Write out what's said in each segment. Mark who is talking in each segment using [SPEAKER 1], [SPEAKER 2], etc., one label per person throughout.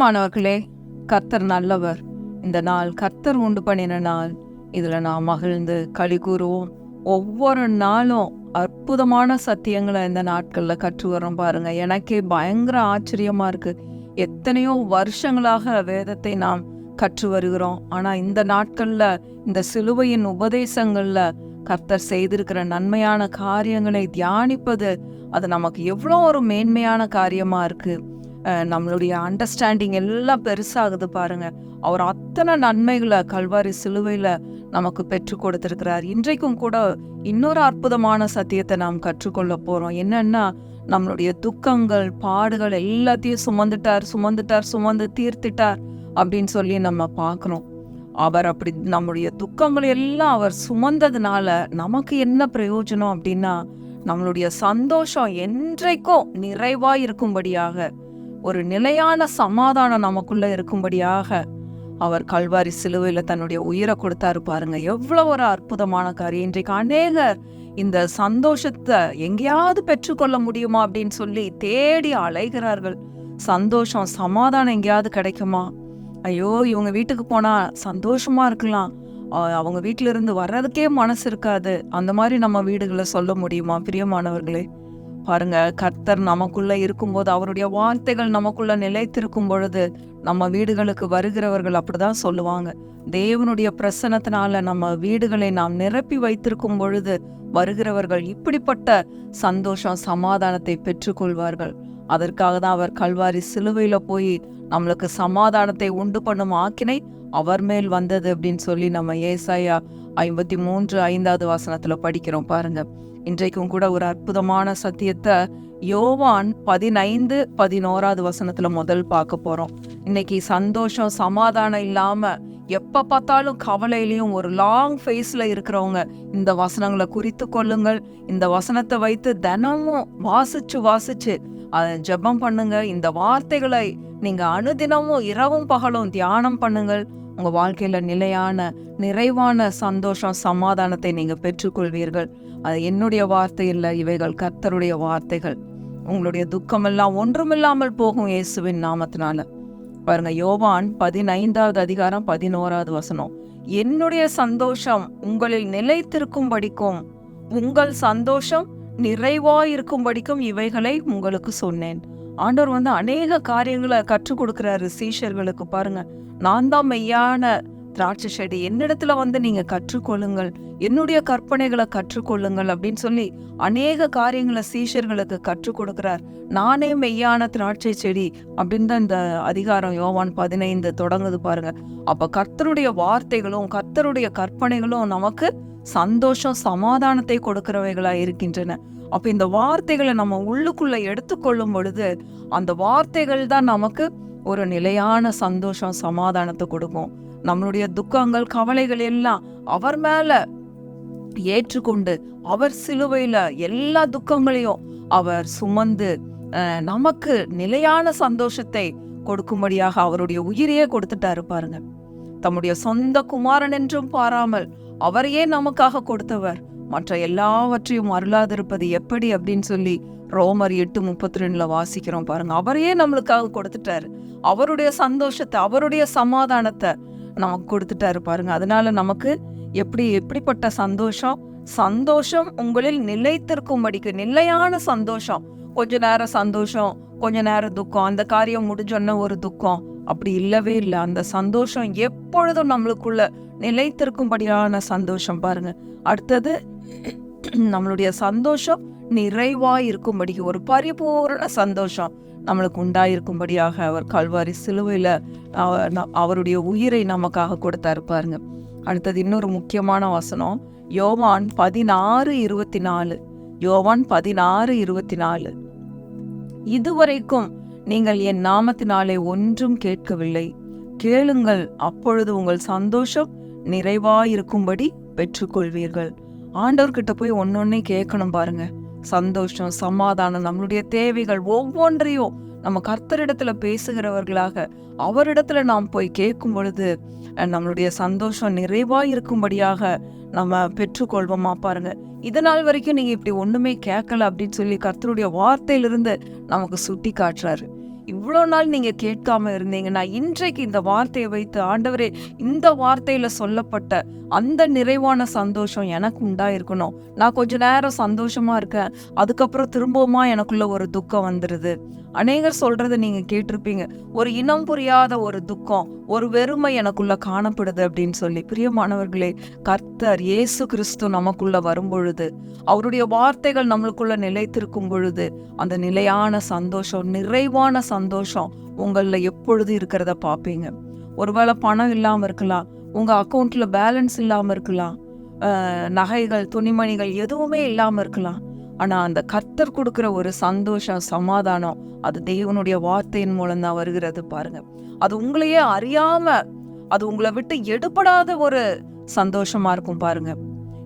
[SPEAKER 1] பிரியமானவர்களே, கர்த்தர் நல்லவர். இந்த நாள் கர்த்தர் உண்டு பண்ணின நாள். இதில் நாம் மகிழ்ந்து களி கூறுவோம். ஒவ்வொரு நாளும் அற்புதமான சத்தியங்களை இந்த நாட்களில் கற்று வரோம் பாருங்க. எனக்கே பயங்கர ஆச்சரியமா இருக்கு. எத்தனையோ வருஷங்களாக வேதத்தை நாம் கற்று வருகிறோம். ஆனால் இந்த நாட்களில் இந்த சிலுவையின் உபதேசங்களில் கர்த்தர் செய்திருக்கிற நன்மையான காரியங்களை தியானிப்பது அது நமக்கு எவ்வளோ ஒரு மேன்மையான காரியமாக இருக்குது. நம்மளுடைய அண்டர்ஸ்டாண்டிங் எல்லாம் பெருசாகுது பாருங்க. அவர் அத்தனை நன்மைகளை கல்வாரி சிலுவையில் நமக்கு பெற்று கொடுத்திருக்கிறார். இன்றைக்கும் கூட இன்னொரு அற்புதமான சத்தியத்தை நாம் கற்றுக்கொள்ள போகிறோம். என்னன்னா, நம்மளுடைய துக்கங்கள் பாடுகள் எல்லாத்தையும் சுமந்து தீர்த்திட்டார் அப்படின்னு சொல்லி நம்ம பார்க்கணும். அவர் அப்படி நம்முடைய துக்கங்கள் எல்லாம் அவர் சுமந்ததுனால நமக்கு என்ன பிரயோஜனம் அப்படின்னா, நம்மளுடைய சந்தோஷம் என்றைக்கும் நிறைவாய் இருக்கும்படியாக, ஒரு நிலையான சமாதானம் நமக்குள்ள இருக்கும்படியாக அவர் கல்வாரி சிலுவையில் தன்னுடைய உயிரை கொடுத்தாரு பாருங்க. எவ்வளவு ஒரு அற்புதமான காரியம். இன்றைக்கு அநேகர் இந்த சந்தோஷத்தை எங்கேயாவது பெற்றுக்கொள்ள முடியுமா அப்படின்னு சொல்லி தேடி அலைகிறார்கள். சந்தோஷம் சமாதானம் எங்கேயாவது கிடைக்குமா? ஐயோ, இவங்க வீட்டுக்கு போனா சந்தோஷமா இருக்கலாம், அவங்க வீட்டில இருந்து வர்றதுக்கே மனசு இருக்காது, அந்த மாதிரி நம்ம வீடுகளை சொல்ல முடியுமா? பிரியமானவர்களே, பாருங்க, கர்த்தர் நமக்குள்ள இருக்கும்போது, அவருடைய வார்த்தைகள் நமக்குள்ள நிலைத்திருக்கும் பொழுது நம்ம வீடுகளுக்கு வருகிறவர்கள் அப்படிதான் சொல்லுவாங்க. தேவனுடைய பிரசன்னத்தினால நம்ம வீடுகளை நாம் நிரப்பி வைத்திருக்கும் பொழுது வருகிறவர்கள் இப்படிப்பட்ட சந்தோஷம் சமாதானத்தை பெற்றுக்கொள்வார்கள். அதற்காக தான் அவர் கல்வாரி சிலுவையில போய் நம்மளுக்கு சமாதானத்தை உண்டு பண்ணும் ஆக்கினை அவர் மேல் வந்தது அப்படின்னு சொல்லி நம்ம ஏசாயா 53:5 படிக்கிறோம் பாருங்க. இன்றைக்கும் கூட ஒரு அற்புதமான சத்தியத்தை யோவான் 15:11 முதல் பார்க்க போறோம். இன்னைக்கு சந்தோஷம் சமாதானம் இல்லாம எப்ப பார்த்தாலும் கவலையிலையும் ஒரு லாங் ஃபேஸ்ல இருக்கிறவங்க இந்த வசனங்களை குறித்து கொள்ளுங்கள். இந்த வசனத்தை வைத்து தினமும் வாசிச்சு ஜெபம் பண்ணுங்க. இந்த வார்த்தைகளை நீங்க அனுதினமும் இரவும் பகலும் தியானம் பண்ணுங்கள். உங்க வாழ்க்கையில நிலையான நிறைவான சந்தோஷம் சமாதானத்தை நீங்க பெற்றுக்கொள்வீர்கள். அது என்னுடைய வார்த்தை இல்லை, இவைகள் கர்த்தருடைய வார்த்தைகள். உங்களுடைய துக்கம் எல்லாம் ஒன்றுமில்லாமல் போகும் இயேசுவின் நாமத்தினால. பாருங்க, யோவான் 15:11 என்னுடைய சந்தோஷம் உங்களில் நிலைத்திருக்கும்படிக்கும் உங்கள் சந்தோஷம் நிறைவாயிருக்கும்படிக்கும் இவைகளை உங்களுக்கு சொன்னேன். ஆண்டவர் அநேக காரியங்களை கற்றுக் கொடுக்கிறாரு சீஷர்களுக்கு. பாருங்க, நான் தான் மெய்யான திராட்சை செடி, என்னிடத்துல நீங்க கற்றுக்கொள்ளுங்கள், என்னுடைய கற்பனைகளை கற்றுக்கொள்ளுங்கள் அப்படின்னு சொல்லி அநேக காரியங்களை சீஷர்களுக்கு கற்றுக் கொடுக்கிறார். நானே மெய்யான திராட்சை செடி அப்படின்னு தான் இந்த அதிகாரம் யோவான் 15 தொடங்குது பாருங்க. அப்ப கர்த்தருடைய வார்த்தைகளும் கர்த்தருடைய கற்பனைகளும் நமக்கு சந்தோஷம் சமாதானத்தை கொடுக்கிறவைகளா இருக்கின்றன. அப்ப இந்த வார்த்தைகளை நம்ம உள்ளுக்குள்ள எடுத்துக்கொள்ளும் பொழுது அந்த வார்த்தைகள் தான் நமக்கு ஒரு நிலையான சந்தோஷம் சமாதானத்தை கொடுக்கும். நம்மளுடைய துக்கங்கள் கவலைகள் எல்லாம் அவர் மேல ஏற்றுக்கொண்டு அவர் சிலுவையில எல்லா துக்கங்களையும் அவர் சுமந்து நமக்கு நிலையான சந்தோஷத்தை கொடுக்கும்படியாக அவருடைய உயிரையே கொடுத்துட்டாரு பாருங்க. தம்முடைய சொந்த குமாரன் என்றும் பாராமல் அவரையே நமக்காக கொடுத்தவர் மற்ற எல்லாவற்றையும் அருளாதிருப்பது எப்படி அப்படின்னு சொல்லி ரோமர் 8:32 வாசிக்கிறோம் பாருங்க. அவரையே நம்மளுக்காக கொடுத்துட்டாரு. அவருடைய சந்தோஷத்தை அவருடைய சமாதானத்தை நமக்கு கொடுத்துட்டாரு பாருங்க. அதனால நமக்கு எப்படிப்பட்ட சந்தோஷம் உங்களில் நிலைத்திருக்கும்படிக்கு, நிலையான சந்தோஷம். கொஞ்ச நேரம் சந்தோஷம், கொஞ்ச நேரம் துக்கம், அந்த காரியம் முடிஞ்சோன்ன ஒரு துக்கம், அப்படி இல்லவே இல்லை. அந்த சந்தோஷம் எப்பொழுதும் நம்மளுக்குள்ள நிலைத்திருக்கும்படியான சந்தோஷம் பாருங்க. அடுத்தது, நம்மளுடைய சந்தோஷம் நிறைவாய் இருக்கும்படிக்கு, ஒரு பரிபூரண சந்தோஷம் நம்மளுக்கு உண்டாயிருக்கும்படியாக அவர் கல்வாரி சிலுவையில அவருடைய உயிரை நமக்காக கொடுத்தாரு பாருங்க. அடுத்தது இன்னொரு முக்கியமான வசனம், யோவான் 16:24 இதுவரைக்கும் நீங்கள் என் நாமத்தினாலே ஒன்றும் கேட்கவில்லை, கேளுங்கள், அப்பொழுது உங்கள் சந்தோஷம் நிறைவாயிருக்கும்படி பெற்றுக்கொள்வீர்கள். ஆண்டவர்கிட்ட போய் ஒன்னொன்னே கேட்கணும் பாருங்க. சந்தோஷம் சமாதானம் நம்மளுடைய தேவைகள் ஒவ்வொன்றையும் நம்ம கர்த்தரிடத்துல பேசுகிறவர்களாக அவரிடத்துல நாம் போய் கேட்கும் பொழுது நம்மளுடைய சந்தோஷம் நிறைவாய் இருக்கும்படியாக நம்ம பெற்றுக்கொள்வோமா பாருங்க. இதனால் வரைக்கும் நீங்க இப்படி ஒண்ணுமே கேட்கல அப்படின்னு சொல்லி கர்த்தருடைய வார்த்தையிலிருந்து நமக்கு சுட்டி காட்டுறாரு. இவ்வளோ நாள் நீங்க கேட்காம இருந்தீங்கன்னா இன்றைக்கு இந்த வார்த்தையை வைத்து, ஆண்டவரே இந்த வார்த்தையில சொல்லப்பட்ட அந்த நிறைவான சந்தோஷம் எனக்கு உண்டாயிருக்கணும். நான் கொஞ்ச நேரம் சந்தோஷமா இருக்கேன், அதுக்கப்புறம் திரும்பவுமா எனக்குள்ள ஒரு துக்கம் வந்துருது. அநேகர் சொல்றதை நீங்க கேட்டிருப்பீங்க, ஒரு இனம் புரியாத ஒரு துக்கம், ஒரு வெறுமை எனக்குள்ள காணப்படுது அப்படின்னு சொல்லி. பிரியமானவர்களே, கர்த்தர் இயேசு கிறிஸ்து நமக்குள்ள வரும் பொழுது, அவருடைய வார்த்தைகள் நம்மளுக்குள்ள நிலைத்திருக்கும் பொழுது, அந்த நிலையான சந்தோஷம், நிறைவான சந்தோஷம் உங்களில் எப்பொழுது இருக்கிறத பார்ப்பீங்க. ஒருவேளை பணம் இல்லாமல் இருக்கலாம், உங்க அக்கௌண்ட்ல பேலன்ஸ் இல்லாமல் இருக்கலாம், நகைகள் துணிமணிகள் எதுவுமே இல்லாமல் இருக்கலாம். ஆனா அந்த கர்த்தர் கொடுக்கிற ஒரு சந்தோஷம், சமாதானம், அது தேவனுடைய வார்த்தையின் மூலம் தான் வருகிறது பாருங்க. அது உங்களையே அறியாம, அது உங்களை விட்டு எடுபடாத ஒரு சந்தோஷமா இருக்கும் பாருங்க.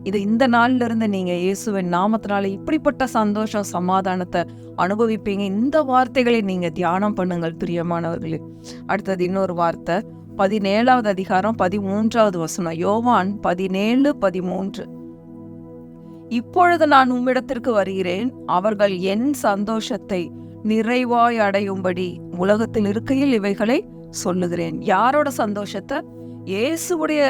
[SPEAKER 1] இது இந்த நாள்ல இருந்து நீங்க இயேசுவின் நாமத்தினால இப்படிப்பட்ட சந்தோஷம், சமாதானத்தை அனுபவிப்பீங்க. இந்த வார்த்தைகளை நீங்க தியானம் பண்ணுங்கள் பிரியமானவர்களே. அடுத்தது இன்னொரு வார்த்தை, 17வது அதிகாரம் 13வது வசனம். யோவான் 17:13. இப்பொழுது நான் உம்மிடத்திற்கு வருகிறேன், அவர்கள் என் சந்தோஷத்தை நிறைவாய் அடையும்படி உலகத்தில் இருக்கையில் இவைகளை சொல்லுகிறேன். யாரோட சந்தோஷத்தை? இயேசுவுடைய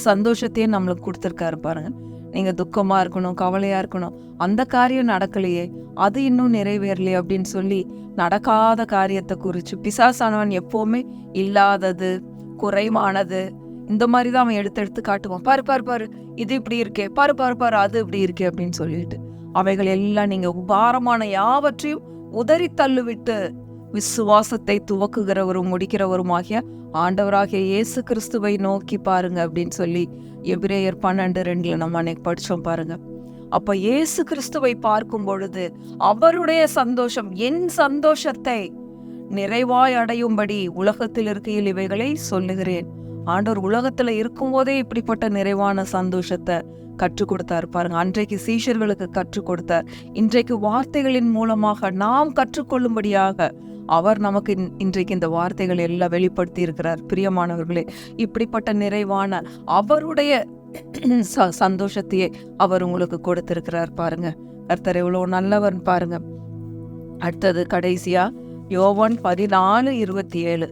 [SPEAKER 1] சந்தோஷத்தையே நம்மளுக்கு கொடுத்துருக்காரு பாருங்க. நீங்க துக்கமா இருக்கணும், கவலையா இருக்கணும், அந்த காரியம் நடக்கலையே, அது இன்னும் நிறைவேறலையே அப்படின்னு சொல்லி நடக்காத காரியத்தை குறித்து பிசாசானவன் எப்பவுமே இல்லாதது, குறைவானது, இந்த மாதிரி தான் அவன் எடுத்து காட்டுவான். பாரு பாரு பாரு, இது இப்படி இருக்கே, பாரு பாரு பாரு, அது இப்படி இருக்கே அப்படின்னு சொல்லிட்டு அவைகள் எல்லாம் நீங்க உபாரமான யாவற்றையும் உதறி தள்ளுவிட்டு விசுவாசத்தை துவக்குகிறவரும் முடிக்கிறவருமாகிய ஆண்டவராகிய இயேசு கிறிஸ்துவை நோக்கி பாருங்க அப்படின்னு சொல்லி எபிரேயர் 12:2 நம்ம அன்னைக்கு படிச்சோம் பாருங்க. அப்ப இயேசு கிறிஸ்துவை பார்க்கும் பொழுது அவருடைய சந்தோஷம், என் சந்தோஷத்தை நிறைவாய் அடையும்படி உலகத்தில் இருக்கையில் இவைகளை சொல்லுகிறேன். ஆண்டவர் உலகத்துல இருக்கும் போதே இப்படிப்பட்ட நிறைவான சந்தோஷத்தை கற்றுக் கொடுத்தார் பாருங்க. அன்றைக்கு சீஷர்களுக்கு கற்றுக் கொடுத்தார். இன்றைக்கு வார்த்தைகளின் மூலமாக நாம் கற்றுக்கொள்ளும்படியாக அவர் நமக்கு இன்றைக்கு இந்த வார்த்தைகள் எல்லாம் வெளிப்படுத்தி இருக்கிறார். பிரியமானவர்களே, இப்படிப்பட்ட நிறைவான அவருடைய சந்தோஷத்தையே அவர் உங்களுக்கு கொடுத்திருக்கிறார் பாருங்க. கர்த்தர் எவ்வளவு நல்லவர் பாருங்க. அடுத்தது கடைசியா யோவான் 14:27.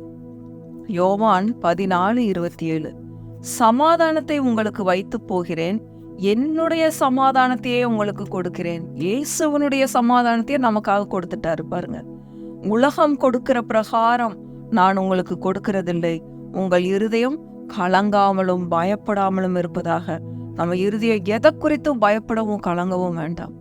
[SPEAKER 1] யோவான் 14:27. சமாதானத்தை உங்களுக்கு வைத்து போகிறேன், என்னுடைய சமாதானத்தையே உங்களுக்கு கொடுக்கிறேன். இயேசுவனுடைய சமாதானத்தையே நமக்காக கொடுத்துட்டாரு பாருங்க. உலகம் கொடுக்கிற பிரகாரம் நான் உங்களுக்கு கொடுக்கிறதில்லை, உங்கள் இருதயம் கலங்காமலும் பயப்படாமலும் இருப்பதாக. நம்ம இருதயம் எதை குறித்தும் பயப்படவும் கலங்கவும் வேண்டாம்.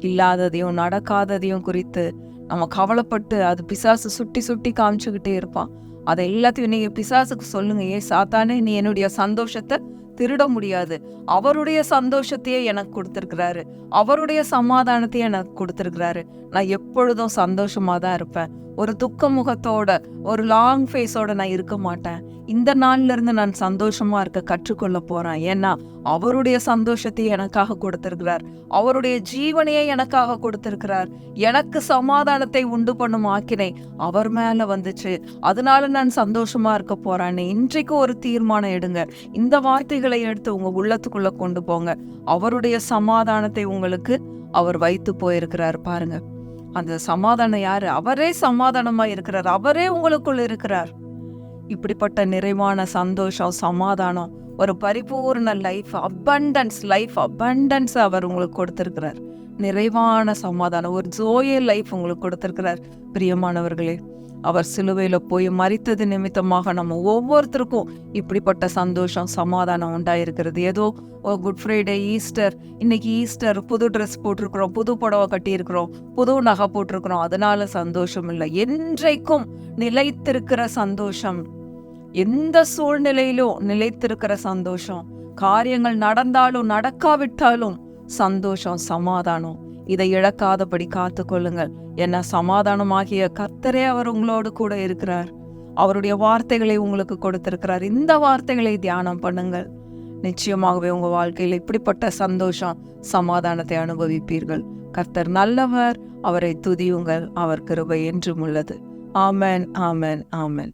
[SPEAKER 1] இல்லாததையும் நடக்காததையும் குறித்து நம்ம கவலைப்பட்டு அது பிசாசு சுட்டி சுட்டி காமிச்சுக்கிட்டே இருப்பான். அதை எல்லாத்தையும் நீங்க பிசாசுக்கு சொல்லுங்க, ஏ சாத்தானே, நீ என்னுடைய சந்தோஷத்தை திருட முடியாது, அவருடைய சந்தோஷத்தையே எனக்கு கொடுத்திருக்கிறாரு, அவருடைய சமாதானத்தையே எனக்கு கொடுத்திருக்கிறாரு, நான் எப்பொழுதும் சந்தோஷமா தான் இருப்பேன், ஒரு துக்க முகத்தோட, ஒரு லாங் ஃபேஸோட நான் இருக்க மாட்டேன். இந்த நாள்ல இருந்து நான் சந்தோஷமா இருக்க கற்றுக்கொள்ள போறேன். ஏன்னா அவருடைய சந்தோஷத்தை எனக்காக கொடுத்திருக்கிறார், அவருடைய ஜீவனையே எனக்காக கொடுத்திருக்கிறார். எனக்கு சமாதானத்தை உண்டு பண்ணும் ஆக்கினை அவர் மேல வந்துச்சு, அதனால நான் சந்தோஷமா இருக்க போறேன்னு இன்றைக்கு ஒரு தீர்மானம் எடுங்க. இந்த வார்த்தைகளை எடுத்து உங்க உள்ளத்துக்குள்ள கொண்டு போங்க. அவருடைய சமாதானத்தை உங்களுக்கு அவர் வைத்து போயிருக்கிறார் பாருங்க. அந்த சமாதானம் யாரு? அவரே சமாதானமா இருக்கிறார், அவரே உங்களுக்குள்ள இருக்கிறார். இப்படிப்பட்ட நிறைவான சந்தோஷம், சமாதானம், ஒரு பரிபூர்ண லைஃப், அபண்டன்ஸ் அவர் உங்களுக்கு கொடுத்திருக்கிறார். நிறைவான சமாதானம், ஒரு ஜோயே லைஃப் உங்களுக்கு கொடுத்திருக்கிறார். பிரியமானவர்களே, அவர் சிலுவையில போய் மரித்தது நிமித்தமாக நம்ம ஒவ்வொருத்தருக்கும் இப்படிப்பட்ட சந்தோஷம், சமாதானம் உண்டாயிருக்கிறது. ஏதோ குட் ஃப்ரைடே, ஈஸ்டர், இன்னைக்கு ஈஸ்டர், புது ட்ரெஸ் போட்டிருக்கிறோம், புது புடவை கட்டியிருக்கிறோம், புது நகை போட்டிருக்கிறோம், அதனால சந்தோஷம் இல்லை. என்றைக்கும் நிலைத்திருக்கிற சந்தோஷம், எந்த சூழ்நிலையிலும் நிலைத்திருக்கிற சந்தோஷம், காரியங்கள் நடந்தாலும் நடக்காவிட்டாலும் சந்தோஷம், சமாதானம், இதை இழக்காதபடி காத்து கொள்ளுங்கள். என்ன சமாதானமாகிய கர்த்தரே அவர் உங்களோடு கூட இருக்கிறார். அவருடைய வார்த்தைகளை உங்களுக்கு கொடுத்திருக்கிறார். இந்த வார்த்தைகளை தியானம் பண்ணுங்கள். நிச்சயமாகவே உங்க வாழ்க்கையில் இப்படிப்பட்ட சந்தோஷம், சமாதானத்தை அனுபவிப்பீர்கள். கர்த்தர் நல்லவர், அவரை துதியுங்கள், அவர் கிருபை என்றும் உள்ளது. ஆமென், ஆமென், ஆமென்.